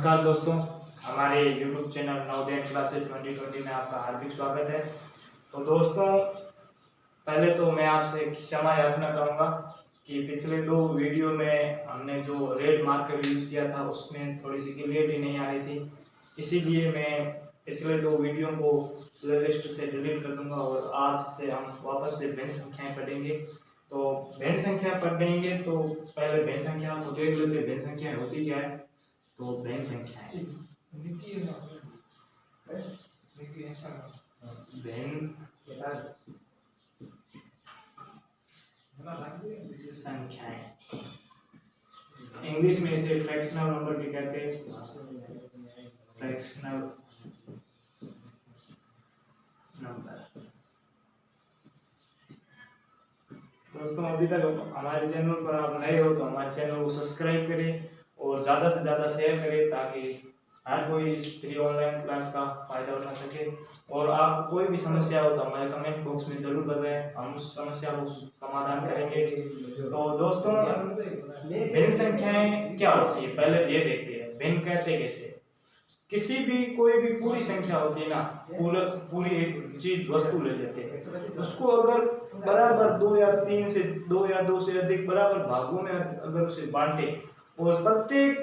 नमस्कार दोस्तों, हमारे YouTube चैनल नवोदय क्लासेस 2020 में आपका हार्दिक स्वागत है। तो दोस्तों, पहले तो मैं आपसे क्षमा याचना चाहूँगा कि पिछले दो वीडियो में हमने जो रेड मार्कर यूज किया था उसमें थोड़ी सी क्लियरिटी नहीं आ रही थी, इसीलिए मैं पिछले दो वीडियो को प्लेलिस्ट से डिलीट कर दूंगा और आज से हम वापस से भिन्न संख्याएं पढ़ेंगे। तो भिन्न संख्या पढ़ेंगे तो पहले भिन्न संख्या को देख लेते, भिन्न संख्या होती क्या है। तो भिन्न संख्याएं भिन्न संख्याएं इंग्लिश में इसे फ्रैक्शनल नंबर भी कहते हैं, फ्रैक्शनल नंबर। दोस्तों, अभी तक हमारे चैनल पर आप नए हो तो हमारे चैनल को सब्सक्राइब करें और ज़्यादा से ज़्यादा शेयर करें ताकि हर कोई इस फ्री ऑनलाइन क्लास का फायदा उठा सके। और आपको कोई भी समस्या हो तो हमारे कमेंट बॉक्स में जरूर बताएं, हम उस समस्या को समाधान करेंगे। तो दोस्तों, भिन्न संख्याएं क्या होती है पहले ये देखते हैं। भिन्न कहते कैसे, किसी भी कोई भी पूरी संख्या होती है ना, पूरी एक चीज वस्तु ले लेते हैं, उसको अगर बराबर दो या दो से अधिक बराबर भागों में अगर उसे बांटे और प्रत्येक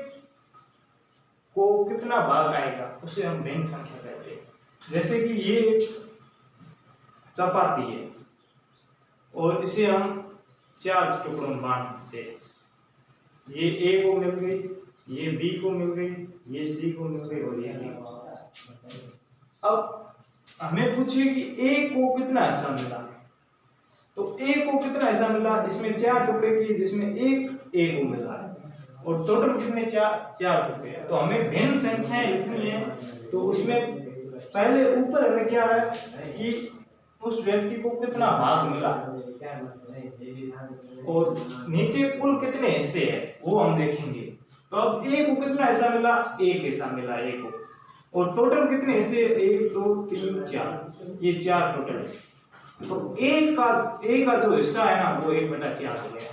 को कितना भाग आएगा उसे हम भिन्न संख्या कहते हैं। जैसे कि ये चपाती है और इसे हम 4 टुकड़ों में बांटते हैं। ये ए को मिल गई, ये बी को मिल गई, ये सी को मिल गई और ये डी को। अब हमें पूछिए कि ए को कितना हिस्सा मिला, तो ए को कितना हिस्सा मिला, इसमें 4 टुकड़े किए जिसमें एक ए को मिला है और टोटल कितने 4 टुकड़े। तो हमें भिन्न संख्याएं लिखनी है तो उसमें पहले ऊपर हमें क्या है कि उस व्यक्ति को कितना भाग मिला और नीचे कुल कितने हिस्से हैं वो हम देखेंगे। तो अब ए को कितना हिस्सा मिला, एक हिस्सा मिला ए को, और टोटल कितने हिस्से, 1 2 3 4, ये 4 टोटल। तो ए का जो हिस्सा है ना वो 1/4 हो गया।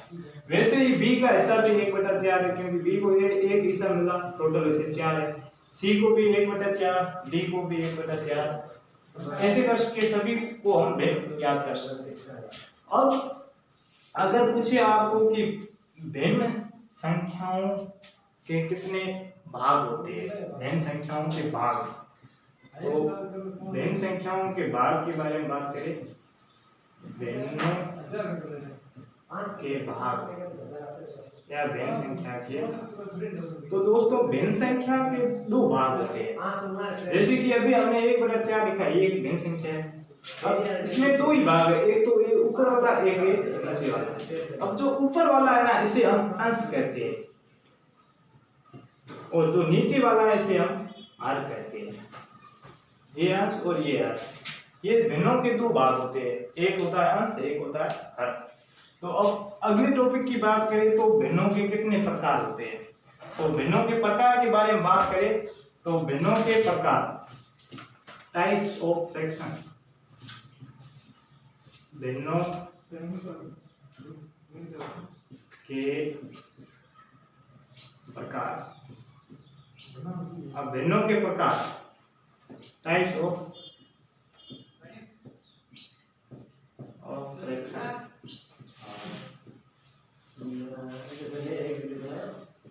वैसे ही बी का हिस्सा भी 1/4 है क्योंकि बी को ये एक हिस्सा मिला, टोटल हिस्से 4 है। सी को भी 1/4, डी को भी 1/4, ऐसे करके सभी को हम याद कर सकते हैं। अब अगर पूछे आपको कि भिन्न संख्याओं के कितने भाग होते हैं, भिन्न संख्याओं के भाग, तो भिन्न संख्याओं के भाग के बारे में बात करें। भिन्न के भाग या भिन्न संख्या के, तो दोस्तों भिन्न संख्या के 2 भाग होते हैं। जैसे कि अभी हमने 1/4 लिखा, ये एक भिन्न संख्या है। अब इसमें 2 ही भाग है, एक तो ये ऊपर वाला, एक नीचे वाला। अब जो ऊपर वाला है ना इसे हम अंश कहते हैं और जो नीचे वाला है इसे हम हर कहते हैं। ये अंश और ये हर, ये भिन्नों के 2 भाग होते हैं, एक होता है अंश, एक होता है हर। तो अब अगले टॉपिक की बात करें तो भिन्नों के कितने प्रकार होते हैं। तो भिन्नों के प्रकार के बारे में बात करें तो भिन्नों के प्रकार, टाइप्स ऑफ फ्रैक्शन, भिन्नों के प्रकार। अब भिन्नों के प्रकार, types of fraction,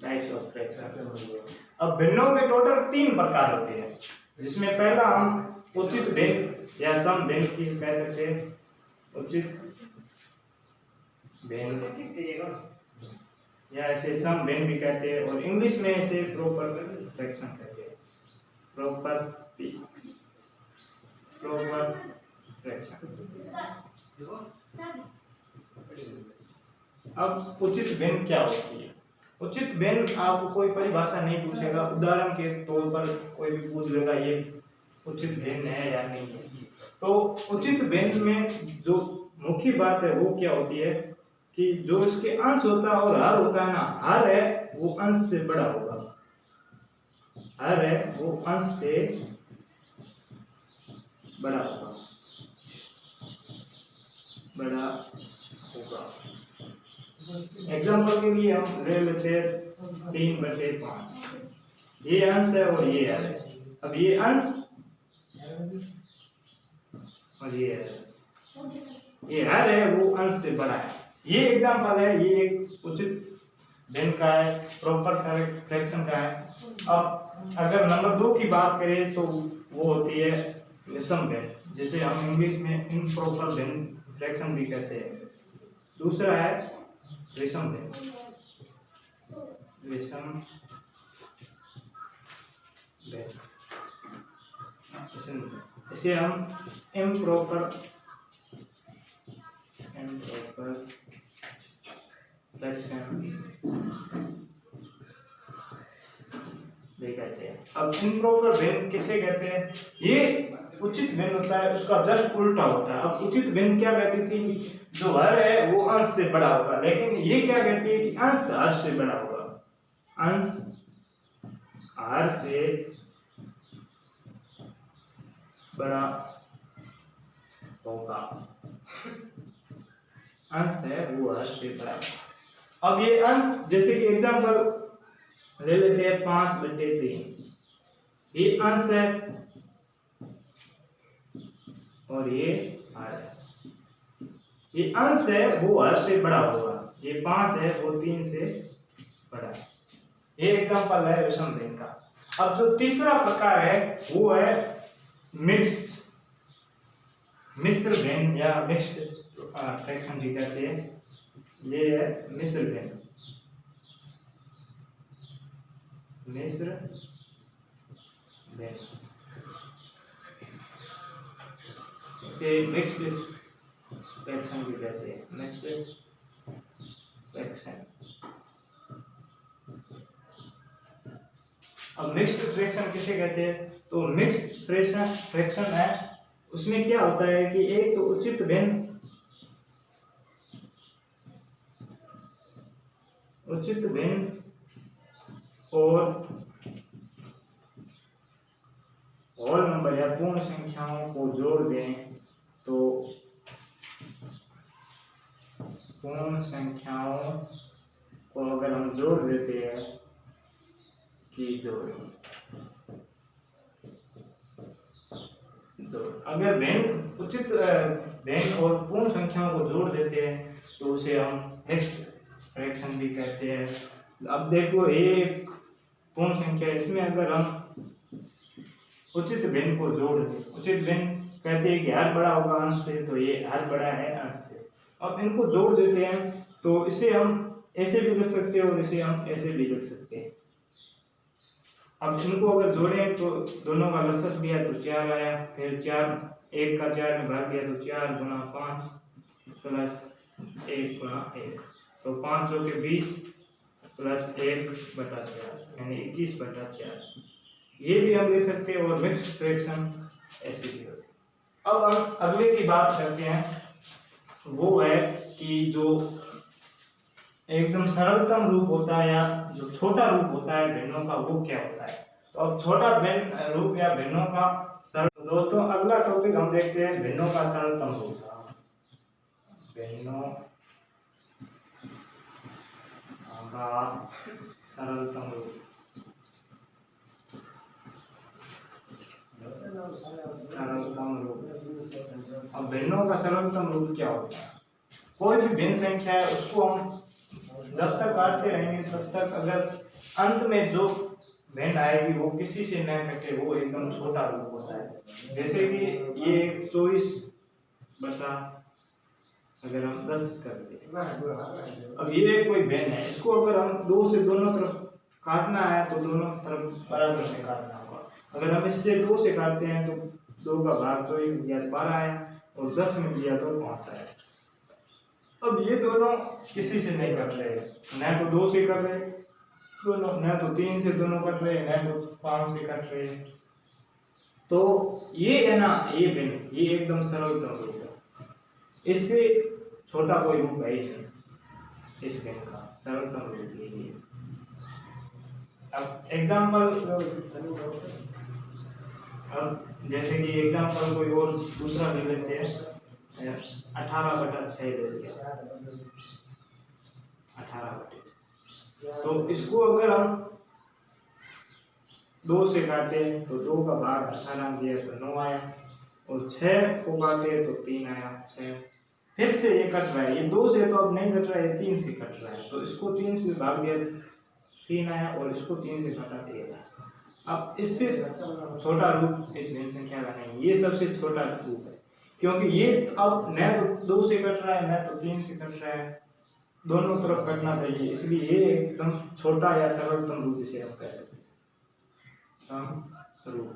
types of fraction. अब भिन्नों के टोटल 3 प्रकार होते हैं, जिसमें पहला हम उचित भिन्न या सम भिन्न की कह सकते हैं। उचित भिन्न या इसे सम भिन्न भी कहते हैं और इंग्लिश में इसे प्रॉपर फ्रैक्शन कहते हैं। Proper fraction. अब उचित भिन्न क्या होती है। उचित भिन्न आपको कोई परिभाषा नहीं पूछेगा, उदाहरण के तौर पर कोई भी पूछ लेगा ये उचित भिन्न है या नहीं है। तो उचित भिन्न में जो मुख्य बात है वो क्या होती है कि जो इसके अंश होता है और हर होता है ना, हर है वो अंश से बड़ा होगा, हर है वो अंश से बड़ा होगा। एग्जाम्पल के लिए हम ले लेते हैं 3/5। ये अंश है और ये है। अब ये अंश और ये हर है वो अंश से बड़ा है। ये एग्जांपल है, ये एक उचित भिन्न का है, प्रॉपर फ्रैक्शन का है। अब अगर नंबर 2 की बात करें तो वो होती है विषम भिन्न, जिसे हम इंग्लिश में इम्प्रॉपर भिन्न फ्रैक्शन भी कहते हैं। दूसरा है विषम भिन्न, विषम भिन्न, इसे हम इम्प्रॉपर फ्रैक्शन भी कहते हैं। अब इम्प्रॉपर भिन्न किसे कहते हैं? ये उचित भिन्न होता है, उसका जस्ट उल्टा होता है। अब उचित भिन्न क्या कहती थी? जो हर है वो अंश से बड़ा होगा, लेकिन ये क्या कहती है कि अंश हर से बड़ा होगा, अंश हर से बड़ा होगा, अंश है वो हर से बड़ा। अब ये अंश, जैसे कि एग्जांपल ले लेते हैं 5/3, ये अंश है और ये हर है। ये अंश है वो हर से बड़ा होगा, ये 5 है वो 3 से बड़ा है। ये एग्जांपल है विषम भिन्न का। अब जो तीसरा प्रकार है वो है मिश्र भिन्न या मिक्स्ड फ्रैक्शन भी कहते हैं। ये है मिश्र भिन्न, मिश्र भिन्न, इसे मिक्स्ड फ्रैक्शन भी कहते हैं, मिक्स्ड फ्रैक्शन। अब मिक्स्ड फ्रैक्शन किसे कहते हैं? तो मिक्स्ड फ्रैक्शन है, उसमें क्या होता है कि एक तो उचित भिन्न और होल नंबर या पूर्ण संख्याओं को जोड़ दें तो पूर्ण संख्याओं को अगर हम जोड़ देते हैं कि जोड़ अगर उचित भिन्न और पूर्ण संख्याओं को जोड़ देते हैं तो उसे हम मिक्स्ड फ्रैक्शन भी कहते हैं। अब देखो, एक पूर्ण संख्या, इसमें अगर हम उचित भिन्न को जोड़ दें, उचित भिन्न कहते हैं कि हर बड़ा होगा अंश से, तो ये हर बड़ा है अंश से। अब इनको जोड़ देते हैं तो इसे हम ऐसे भी लिख सकते हैं और इसे हम ऐसे भी लिख सकते हैं। अब इनको अगर जोड़ें तो दोनों का लसक दिया तो 4 आया, फिर 4 1 का 4 में भाग दिया तो 4 गुना 5 प्लस 1 गुना 1, तो 5 चौके 20 प्लस 1/4 यानी 21/4। ये भी हम लिख सकते हैं और मिक्स्ड फ्रैक्शन ऐसे भी होते हैं। अब हम अगले की बात करते हैं, वो है कि जो एकदम सरलतम रूप होता है या जो छोटा रूप होता है भिन्नों का, वो क्या होता है? तो अब छोटा भिन्न रूप या भिन्नों का सरल, दोस्तों अगला टॉपिक हम देखते हैं भिन्नों का सरलतम रूप। भिन्नों का सरलतम रूप, सरलतम रूप। अब भिन्नों का सरलतम रूप क्या होता है? कोई भी भिन्न संख्या है उसको हम जब तक काटते रहेंगे तब तक अगर अंत में जो भिन्न आएगी वो किसी से न कटे, वो एकदम छोटा रूप होता है। जैसे कि ये 24 बटा अगर हम 10 कर दें, अब ये कोई भिन्न है, इसको अगर हम 2 से दोनों तरफ काटना है तो दोनों तरफ बराबर से काटना होगा। अगर हम इससे 2 से काटते हैं तो 2 का भाग 24 दिया 12 आया और 10 में दिया तो 5 आया। अब ये दोनों किसी से नहीं कट रहे, न तो 2 से कट रहे दोनों, न तो 3 से दोनों कट रहे, न तो 5 से कट रहे। तो ये है ना, ये भिन्न, ये एकदम सरलतम रूप है, इससे छोटा कोई रूप है ही नहीं इस भिन्न का, सरलतम रूप यही है। अब एग्जाम्पल, अब जैसे कि एग्जाम्पल कोई और दूसरा ले लेते हैं, 18/6 ले लिया, 18/6। तो इसको अगर हम 2 से काटे तो 2 का भाग 18 दिया तो 9 आया, और 6 को काटे तो 3 आया 6। फिर से ये कट रहा है, ये 2 से तो अब नहीं कट रहा है, 3 से कट रहा है, तो इसको 3 से भाग दिया 3 आया, और इसको 3 से घटा दिया। अब इससे छोटा रूप इस भिन्न संख्या का नहीं, ये सबसे छोटा रूप है, क्योंकि ये अब न तो 2 से कट रहा है न तो 3 से कट रहा है, दोनों तरफ कटना चाहिए, इसलिए ये एकदम छोटा या सरलतम रूप इसे हम कह सकते हैं रूप।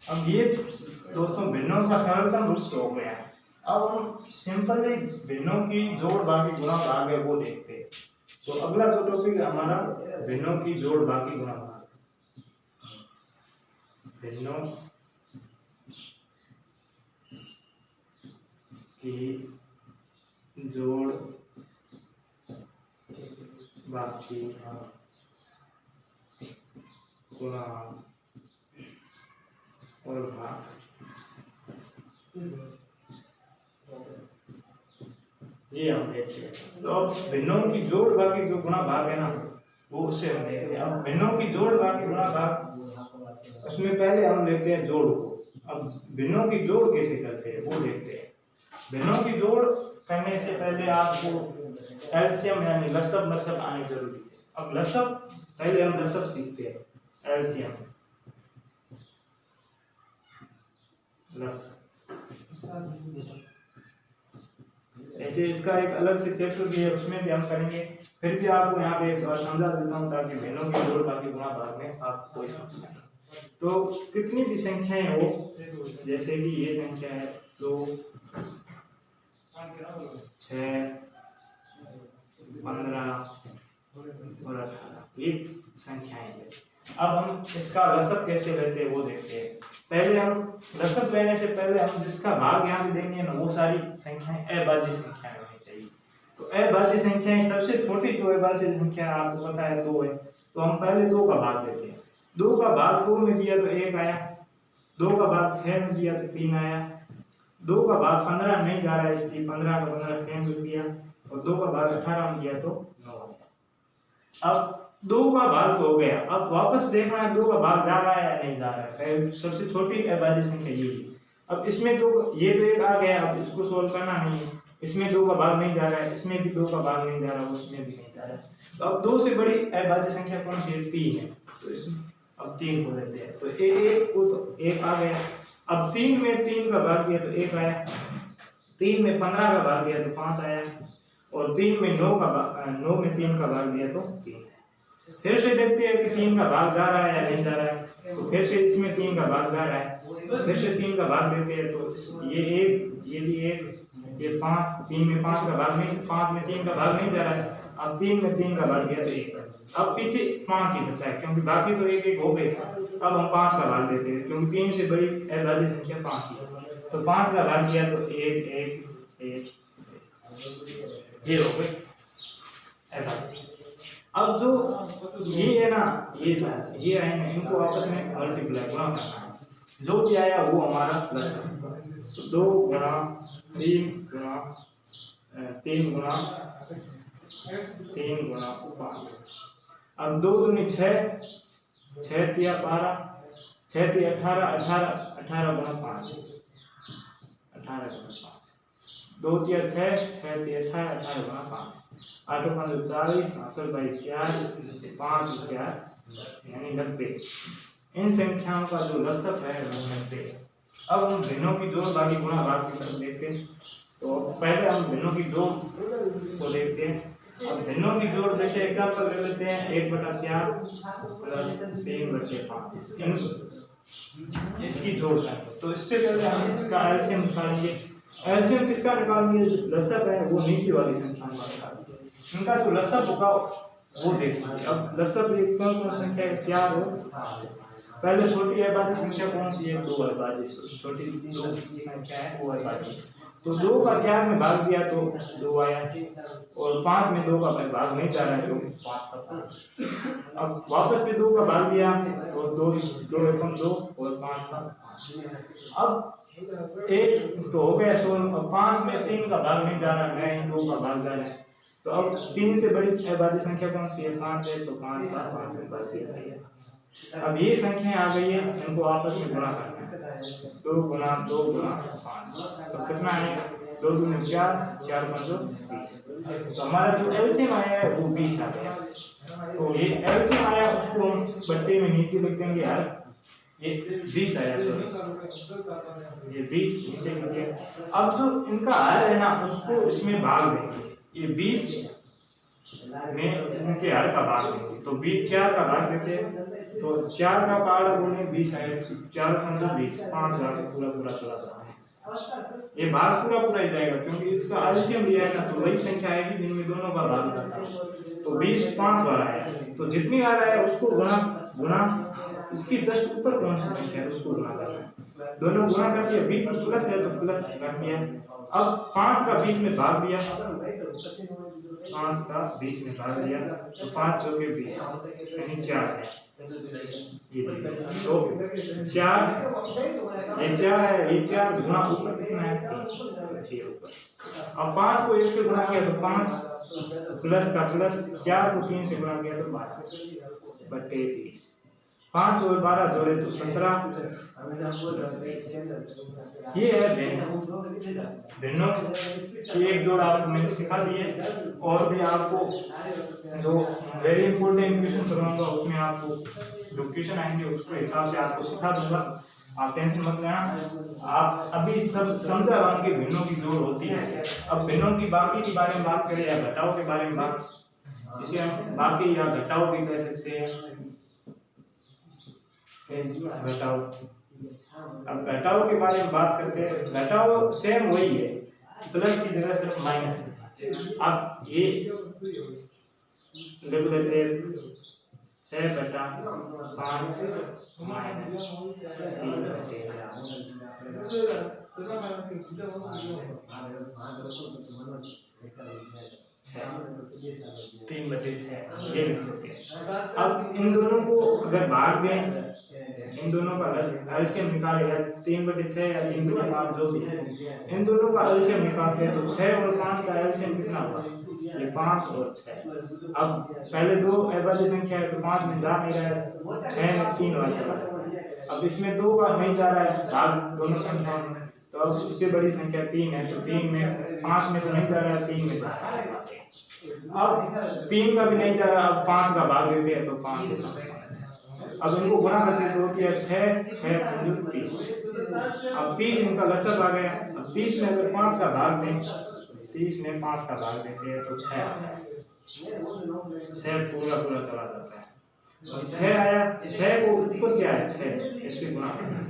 अब ये दोस्तों भिन्नों का सरलतम रूप तो हो गया। अब हम सिंपली भिन्नों की जोड़ बाकी गुणा भाग है वो देखते हैं। तो अगला जो टॉपिक है हमारा भिन्नों की जोड़ बाकी गुणा भाग। भिन्नों की जोड़ बाकी गुणा और भाग। ये हम देखते हैं। तो अब भिन्नों की जोड़ बाकी जो गुणा भाग है ना, वो उससे हम देखते हैं। अब भिन्नों की जोड़ बाकी गुणा भाग, उसमें पहले हम लेते हैं जोड़ को। अब भिन्नों की जोड़ कैसे करते हैं वो देखते हैं। भिन्नों की जोड़ करने से पहले आपको एलसीएम यानी लसब लसब आने जरूरी है। अब लसब पहले हम लसब सीखते हैं। एलसीएम लसब, ऐसे इसका एक अलग से चैप्टर भी है, उसमें भी हम करेंगे। फिर भी आपको यहाँ पे एक सवाल समझा देता हूँ ताकि भिन्नों की जोड़ बाकी गुणा भाग में आप कोई समस्या नहीं। तो कितनी भी संख्याएं हो, जैसे कि ये संख्या है 2, 6, 15 और 18, ये संख्याएं हैं। अब हम इसका लसब कैसे लेते हैं वो देखते हैं। पहले हम लसब लेने से पहले हम जिसका भाग यहाँ पे देंगे ना, वो सारी संख्याएं अभाज्य संख्याएं होनी चाहिए। तो अभाज्य संख्याएं सबसे छोटी जो अभाज्य संख्या आपको पता है 2 है, तो हम पहले 2 का भाग देते हैं। 2 का भाग 2 में दिया तो 1 आया, 2 का भाग 6 में दिया तो 3 आया, 2 का भाग 15 नहीं जा रहा है इसलिए 15 का 15 सेम लिख दिया, और 2 का भाग 18 में दिया तो 9 आया। अब 2 का भाग तो हो गया, अब वापस देखना है 2 का भाग जा रहा है या नहीं जा रहा है। सबसे छोटी अभाज्य संख्या ये है। अब इसमें तो ये तो एक आ गया, अब इसको सोल्व करना नहीं है। इसमें 2 का भाग नहीं जा रहा है, इसमें भी 2 का भाग नहीं जा रहा है, उसमें भी नहीं जा रहा है। तो अब 2 से बड़ी अभाज्य संख्या कौन सी है? 3 है। तो इसमें अब 3 को लेते हैं, तो एक को तो 1 आ गया। अब 3 में 3 का भाग दिया तो 1 आया, 3 में 15 का भाग दिया तो 5 आया, और 3 में 9 में 3 का भाग दिया तो 3 है। फिर से देखते हैं कि 3 का भाग जा रहा है या नहीं जा रहा है। तो फिर से इसमें 3 का भाग जा रहा है, फिर से 3 का भाग देते हैं, तो ये 1, ये भी 1, ये 5, 3 में 5 का भाग नहीं, 5 में 3 का भाग नहीं जा रहा है। अब 3 में 3 का भाग दिया तो 1। अब पीछे 5 ही बचा है, क्योंकि बाकी तो 1 1 हो गए था। अब हम 5 का भाग देते हैं, क्योंकि 3 से बड़ी अभाज्य संख्या 5 है। तो 5 का भाग दिया तो 1 1 1, ये हो गई अभाज्य। अब जो ये है ना, ये आए ना, इनको आपस में मल्टीप्लाई गुणा करना है। जो भी आया वो हमारा प्लस है। तो 2 गुणा 3 गुणा 3 गुणा 3 गुणा 5। अब 2 दूनी 6, 6 तिया 12, 6 तिया 18, 18 गुणा 5, 18 गुणा 5, 2 तिया 6, 6 तिया 18, 18 गुणा 5, 8 5 40, 8 बाई 4, 5 4 यानी 90। इन संख्याओं का जो लसब है वो 90। अब हम भिन्नों की जोड़ बाकी गुणा भाग की तरफ देखते हैं। तो पहले हम भिन्नों की जोड़ को देखते हैं। अब भिन्नों की जोड़ जैसे एग्जांपल ले लेते हैं 1/4 प्लस 3/5, इसकी जोड़ है। तो इससे पहले हम इसका एलसीएम निकालेंगे। एलसीएम किसका निकालेंगे? लसब है वो नीचे वाली संख्या का निकालेंगे, इनका जो लसब होगा वो देखेंगे। अब लसब एक कौन संख्या है? 4 और 5। पहले छोटी अभाज्य संख्या कौन सी है? 2 अभाज्य। छोटी 2 संख्या है वो अभाज्य। तो 2 का 4 में भाग दिया तो 2 आया, और 5 में 2 का भाग नहीं जा रहा है तो 5 का 5। अब वापस से 2 का भाग दिया तो 2 2 एकम 2 और 5 का 5। अब एक तो हो गया 16, और 5 में 3 का भाग नहीं जा रहा है, 2 का भाग जा रहा है। तो अब 3 से बड़ी अभाज्य संख्या कौन सी है? 5 है, तो 5 का 5 में भाग दिया जाएगा। अब ये संख्याएं आ गई है, इनको आपस में गुणा करना है। 2 गुणा 2 गुणा 5, तो कितना है? 2 दूनी 4, 4 पंचो 20। तो हमारा जो एलसीएम आया है वो 20 आ गया। तो ये एलसीएम आया, उसको हम बट्टे में नीचे लिख देंगे यार, ये 20 आया, सॉरी ये 20 नीचे लिख दिया। अब जो इनका हर है ना, उसको इसमें भाग देंगे। ये 20 में इनके हर का भाग देंगे, तो 20 4 का भाग देते हैं, तो 4 का पार्ट बोले 20 आया, 4 पंचो 20, 5 भाग पूरा पूरा चला जाता है। ये भाग पूरा पूरा ही जाएगा, क्योंकि इसका एलसीएम लिया है ना, तो वही संख्या आएगी जिनमें दोनों का भाग जाता है। तो 20 5 बार आया, तो जितनी बार आया उसको गुणा गुणा इसकी जस्ट ऊपर कौन सी संख्या है उसको गुणा करना है। दोनों गुणा कर दिया, 20 में प्लस है तो प्लस कर दिया। अब 5 का 20 में भाग दिया, 5 का 20 में भाग दिया, तो 5 चौके 20 यानी 4 है। ये तो 4 ये 4 है, ये 4 गुणा ऊपर कितना है? 3 ऊपर। अब 5 को 1 से गुणा किया तो 5 प्लस का प्लस, 4 को 3 से गुणा किया तो 12 बटे 20। 5 और 12 जोड़े तो 17। ये है भिन्नों की एक जोड़ आपको मैंने सिखा दी है। और भी आपको जो वेरी इंपॉर्टेंट क्वेश्चन करवाऊंगा उसमें आपको जो क्वेश्चन आएंगे उसके हिसाब से आपको सिखा दूंगा, आप टेंशन मत लेना। आप अभी सब समझा रहा हूँ कि भिन्नों की जोड़ होती है। अब भिन्नों की बाकी के बारे में बात करें या घटाओ के बारे में बात, इसे हम बाकी या घटाओ भी कह सकते हैं। घटाओ, अब घटाओ के बारे में बात करते हैं। घटाओ सेम वही है, प्लस की जगह सिर्फ माइनस है। अब ये लिख देते हैं 6/5 माइनस 3/6 ये लिख देते हैं। अब इन दोनों को अगर भाग दें, इन दोनों का एलसीएम निकालेगा 3/6 या 3/5 जो भी है, इन दोनों का एलसीएम निकालते हैं तो 6 और 5 का एलसीएम कितना होगा? ये 5 और 6। अब पहले दो अभाज्य संख्या है तो 5 में जा नहीं रहा है, 6 में 3 बार चला जाता है। अब इसमें 2 का नहीं जा रहा है भाग दोनों संख्याओं में, तो अब उससे बड़ी संख्या 3 है, तो 3 में 5 में तो नहीं जा रहा है, 3 में जा रहा है। अब 3 का भी नहीं जा रहा, अब 5 का भाग देते हैं तो 5 देता है। अब इनको गुणा करते तो क्या 6 6 30। अब 30 इनका लसब आ गया। अब 30 में अगर 5 का भाग दें, 30 में 5 का भाग देते हैं तो 6 आता है। 6 पूरा पूरा चला जाता है। अब 6 आया, 6 को ऊपर क्या है 6, इससे गुणा करना है।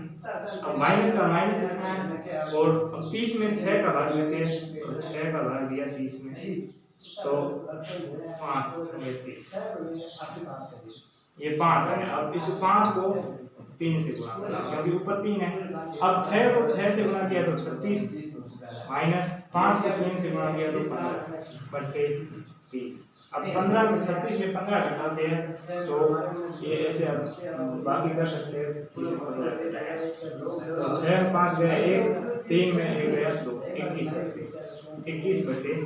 अब माइनस का माइनस रखना है, और अब 30 में 6 का भाग लेते हैं तो 6 का भाग दिया 30 में तो 5 30, ये 5 है। अब इस 5 को 3 से गुणा करना क्योंकि ऊपर 3 है। अब 6 को 6 से गुणा किया तो 36 माइनस 5 को 3 से गुणा किया तो 15/30। अब 15 में 36 में 15 घटाते हैं तो ये ऐसे अब बाकी कर सकते हैं। तो 6 में 5 गया 1, 3 में 1 गया 2, 21/1।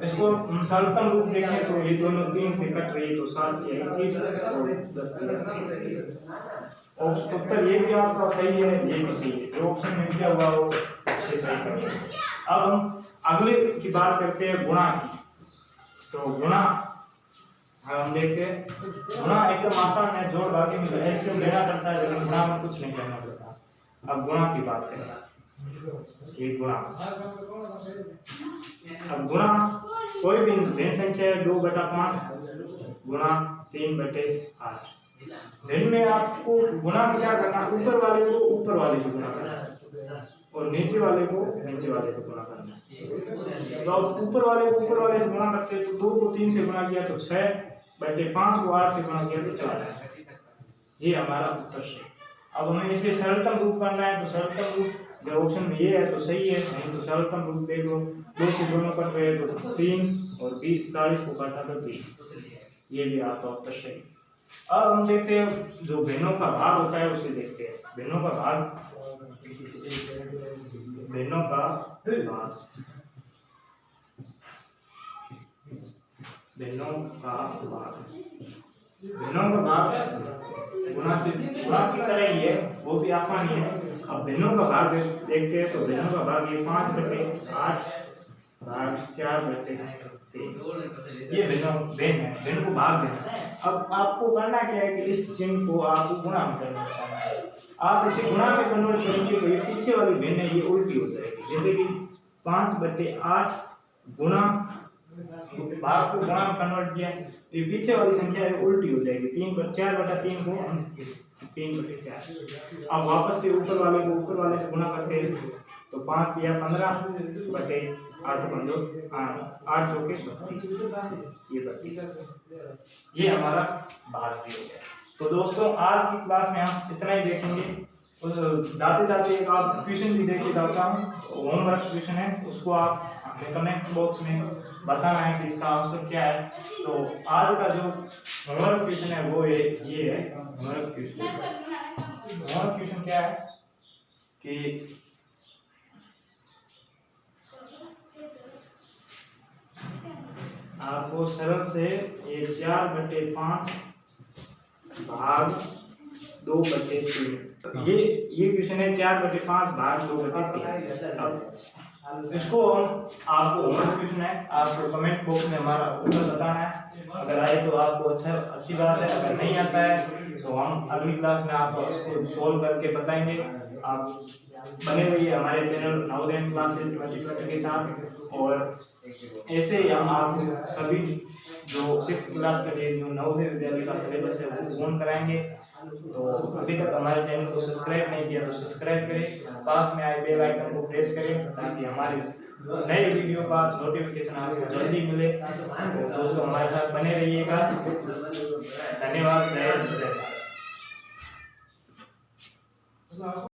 इसको सरलतम रूप देखें तो ये दोनों 3 से कट रही है तो 7 या 21 और 10 और उत्तर ये भी आपका सही है, ये भी सही है। जो ऑप्शन में दिया हुआ हो उसे सही करें। अब हम अगले की बात करते हैं गुणा की। तो गुणा हम देखते हैं, गुणा एकदम आसान है, जोड़ बाकी में एलसीएम लेना पड़ता है, लेकिन गुणा में कुछ नहीं करना पड़ता। अब गुणा की बात करें, ये गुणा। अब गुणा कोई भी भिन्न संख्या है 2/5 गुणा 3/8। भिन्न में आपको गुणा में क्या करना, ऊपर वाले को ऊपर वाले से गुणा करना और नीचे वाले को नीचे वाले से गुणा करना। तो अब ऊपर वाले को ऊपर वाले से गुणा करते हैं तो 2 को 3 से गुणा किया तो 6/5 को 8 से गुणा किया तो 40। ये हमारा उत्तर है। अब हमें इसे सरलतम रूप करना है, तो सरलतम रूप जो ऑप्शन में ये है तो सही है, नहीं तो सरलतम रूप देख लो, 2 से दोनों कट रहे तो 3 और 20 40 को काटा तो 20। ये भी आपका उत्तर सही। अब हम देखते हैं जो भिन्नों का भाग होता है उसे देखते हैं। भिन्नों का भाग, भिन्नों का भाग भिन्नों का भाग, भिन्नों का भाग गुणा से गुणा की तरह ही है, वो भी आसानी है। अब भिन्नों का भाग देखते हैं तो भिन्नों का भाग ये 5/8 भाग 4/3, ये भिन्न है, भिन्न को भाग देना। अब आपको करना क्या है कि इस चिन्ह को आपको गुणा में कन्वर्ट करना है। आप इसे गुणा में कन्वर्ट करेंगे तो ये पीछे वाली भिन्न है ये उल्टी हो जाएगी। जैसे कि 5/8 गुणा भाग को गुणा में कन्वर्ट किया, ये पीछे वाली संख्या है उल्टी हो जाएगी। 4/3 को हम 3/4। अब वापस से ऊपर वाले को ऊपर वाले से गुणा करते हैं तो 5 या 15/8 8 चौके 32, ये 32, ये हमारा भाग भी हो गया। तो दोस्तों आज की क्लास में हम इतना ही देखेंगे। जाते जाते एक आप क्वेश्चन भी देख के जाता हूँ, होमवर्क क्वेश्चन है, उसको आप अपने कमेंट बॉक्स में बताना है कि इसका आंसर क्या है। तो आज का जो होमवर्क क्वेश्चन है वो ये है होमवर्क क्वेश्चन। होमवर्क क्वेश्चन क्या है कि आपको सरल से ये 4/5 भाग 2/3, ये क्वेश्चन है 4/5 भाग 2/3। अब इसको हम आपको होमवर्क क्वेश्चन है, आपको कमेंट बॉक्स में हमारा उत्तर बताना है। अगर आए तो आपको अच्छी बात है, अगर नहीं आता है तो हम अगली क्लास में आपको इसको सोल्व करके बताएंगे। आप बने रहिए हमारे चैनल नवोदय क्लासेस 2020 के साथ। और ऐसे ही हम आपको सभी जो 6th क्लास के लिए जो नवोदय विद्यालय का सिलेबस है वो ऑन कराएंगे। तो अभी तक हमारे चैनल को सब्सक्राइब नहीं किया तो सब्सक्राइब करें, पास में आए बेल आइकन को प्रेस करें ताकि हमारे नए वीडियो का नोटिफिकेशन आपको जल्दी मिले। तो दोस्तों हमारे साथ बने रहिएगा। धन्यवाद। जय हिंद, जय भारत।